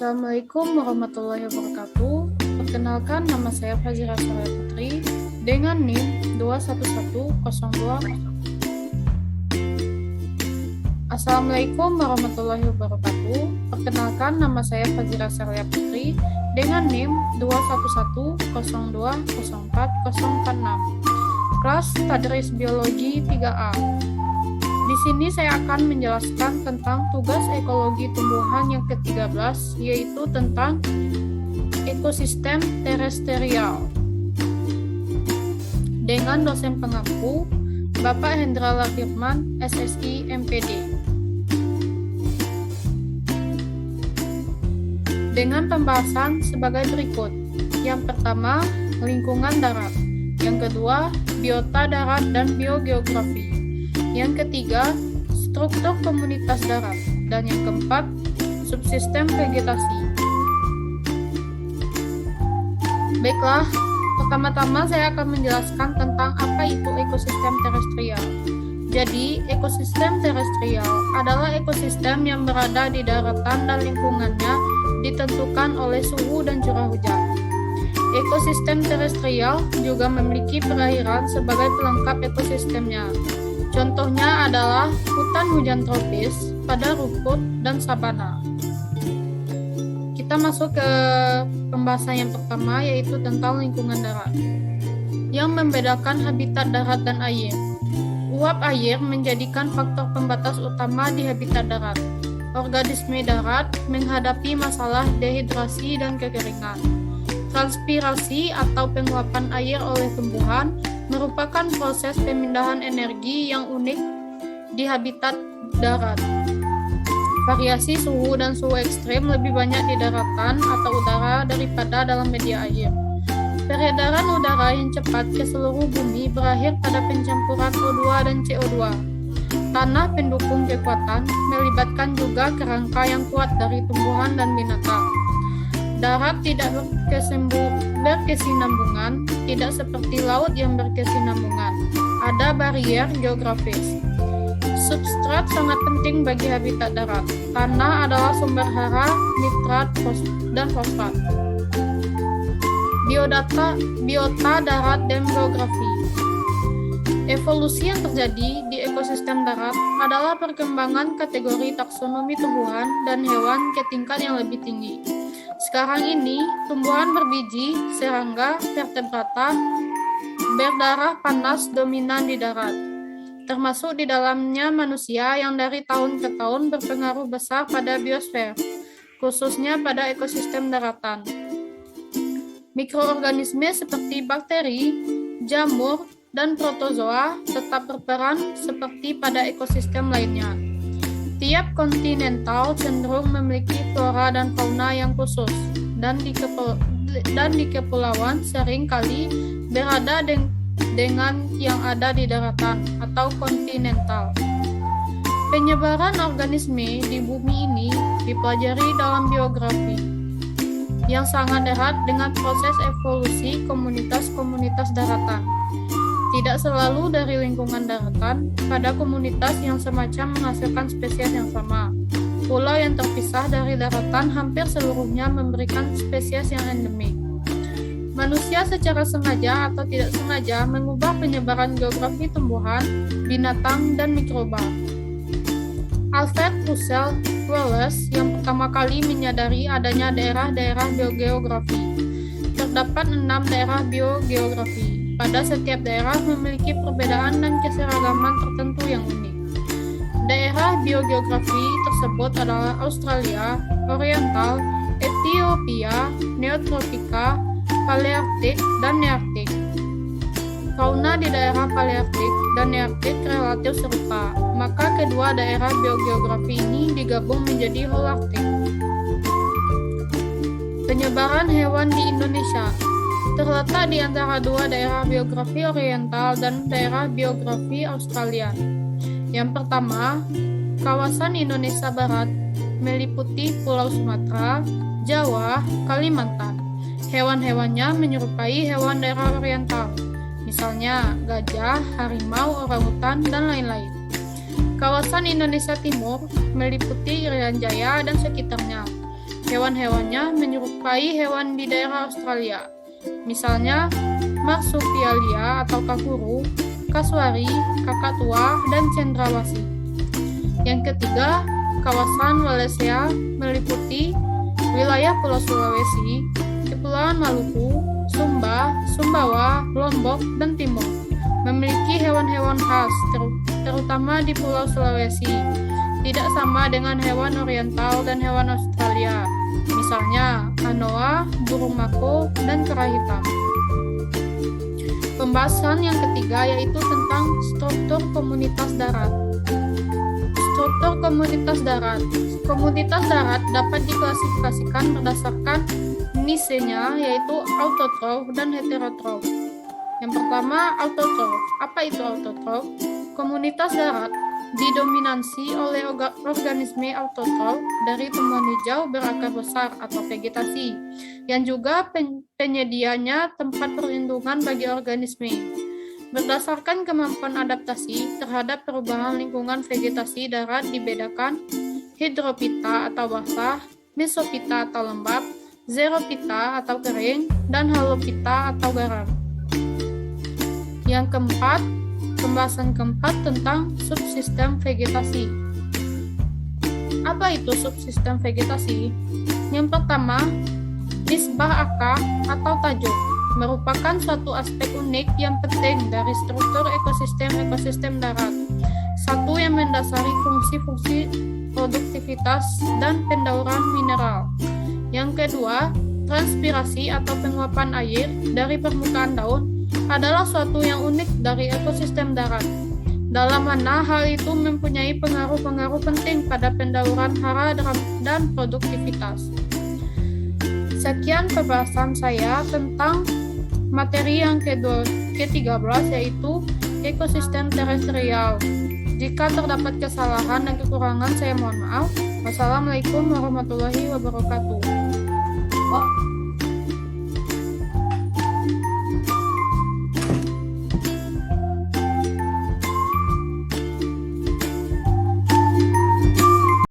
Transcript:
Assalamualaikum warahmatullahi wabarakatuh. Perkenalkan, nama saya Fazira Surya Putri dengan NIM 21102. Assalamualaikum warahmatullahi wabarakatuh. Perkenalkan, nama saya Fazira Surya Putri dengan NIM 21102040446. Kelas Tadris Biologi 3A. Di sini saya akan menjelaskan tentang tugas ekologi tumbuhan yang ke-13, yaitu tentang ekosistem terestrial. Dengan dosen pengampu, Bapak Hendra Firman, SSI MPD. Dengan pembahasan sebagai berikut. Yang pertama, lingkungan darat. Yang kedua, biota darat dan biogeografi. Yang ketiga, struktur komunitas darat. Dan yang keempat, subsistem vegetasi. Baiklah, pertama-tama saya akan menjelaskan tentang apa itu ekosistem terestrial. Jadi, ekosistem terestrial adalah ekosistem yang berada di daratan dan lingkungannya ditentukan oleh suhu dan curah hujan. Ekosistem terestrial juga memiliki perairan sebagai pelengkap ekosistemnya. Contohnya adalah hutan hujan tropis, padang rumput, dan sabana. Kita masuk ke pembahasan yang pertama, yaitu tentang lingkungan darat. Yang membedakan habitat darat dan air. Uap air menjadikan faktor pembatas utama di habitat darat. Organisme darat menghadapi masalah dehidrasi dan kekeringan. Transpirasi atau penguapan air oleh tumbuhan merupakan proses pemindahan energi yang unik di habitat darat. Variasi suhu dan suhu ekstrim lebih banyak di daratan atau udara daripada dalam media air. Peredaran udara yang cepat ke seluruh bumi berakhir pada pencampuran O2 dan CO2. Tanah pendukung kekuatan melibatkan juga kerangka yang kuat dari tumbuhan dan binatang. Darat tidak berkesinambungan, tidak seperti laut yang berkesinambungan. Ada barier geografis. Substrat sangat penting bagi habitat darat. Tanah adalah sumber hara, nitrat, dan fosfat. Biota darat dan geografi. Evolusi yang terjadi di ekosistem darat adalah perkembangan kategori taksonomi tumbuhan dan hewan ke tingkat yang lebih tinggi. Sekarang ini, tumbuhan berbiji, serangga, vertebrata, berdarah panas dominan di darat, termasuk di dalamnya manusia yang dari tahun ke tahun berpengaruh besar pada biosfer, khususnya pada ekosistem daratan. Mikroorganisme seperti bakteri, jamur, dan protozoa tetap berperan seperti pada ekosistem lainnya. Tiap kontinental cenderung memiliki flora dan fauna yang khusus, dan di kepulauan sering kali berada dengan yang ada di daratan atau kontinental. Penyebaran organisme di bumi ini dipelajari dalam biografi, yang sangat erat dengan proses evolusi komunitas-komunitas daratan. Tidak selalu dari lingkungan daratan, pada komunitas yang semacam menghasilkan spesies yang sama. Pulau yang terpisah dari daratan hampir seluruhnya memberikan spesies yang endemik. Manusia secara sengaja atau tidak sengaja mengubah penyebaran geografi tumbuhan, binatang, dan mikroba. Alfred Russel Wallace yang pertama kali menyadari adanya daerah-daerah biogeografi. Terdapat 6 daerah biogeografi. Pada setiap daerah memiliki perbedaan dan keseragaman tertentu yang unik. Daerah biogeografi tersebut adalah Australia, Oriental, Ethiopia, Neotropika, Palearktik, dan Nearktik. Fauna di daerah Palearktik dan Nearktik relatif serupa, maka kedua daerah biogeografi ini digabung menjadi Holarktik. Penyebaran hewan di Indonesia terletak di antara dua daerah biografi oriental dan daerah biografi Australia. Yang pertama, kawasan Indonesia Barat meliputi Pulau Sumatera, Jawa, Kalimantan. Hewan-hewannya menyerupai hewan daerah oriental, misalnya gajah, harimau, orangutan, dan lain-lain. Kawasan Indonesia Timur meliputi Irian Jaya dan sekitarnya. Hewan-hewannya menyerupai hewan di daerah Australia. Misalnya, marsupialia atau kanguru, kasuari, kakatua, dan cendrawasih. Yang ketiga, kawasan Wallacea meliputi wilayah Pulau Sulawesi, Kepulauan Maluku, Sumba, Sumbawa, Lombok, dan Timor. Memiliki hewan-hewan khas, terutama di Pulau Sulawesi. Tidak sama dengan hewan oriental dan hewan Australia. Misalnya, anoa, burung mako, dan kera hitam. Pembahasan yang ketiga yaitu tentang struktur komunitas darat. Struktur komunitas darat. Komunitas darat dapat diklasifikasikan berdasarkan nisenya, yaitu autotrof dan heterotrof. Yang pertama, autotrof. Apa itu autotrof? Komunitas darat didominasi oleh organisme autotrof dari tumbuhan hijau berakar besar atau vegetasi, yang juga penyedianya tempat perlindungan bagi organisme. Berdasarkan kemampuan adaptasi terhadap perubahan lingkungan, vegetasi darat dibedakan hidropita atau basah, mesopita atau lembab, xeropita atau kering, dan halopita atau garam. Yang keempat, pembahasan keempat tentang subsistem vegetasi. Apa itu subsistem vegetasi? Yang pertama, nisbah akar atau tajuk merupakan suatu aspek unik yang penting dari struktur ekosistem darat. Satu yang mendasari fungsi-fungsi produktivitas dan pendauran mineral. Yang kedua, transpirasi atau penguapan air dari permukaan daun adalah suatu yang unik dari ekosistem darat, dalam mana hal itu mempunyai pengaruh-pengaruh penting pada pendauran hara dan produktivitas. Sekian pembahasan saya tentang materi yang ke-13 yaitu ekosistem terestrial. Jika terdapat kesalahan dan kekurangan, saya mohon maaf. Wassalamualaikum warahmatullahi wabarakatuh.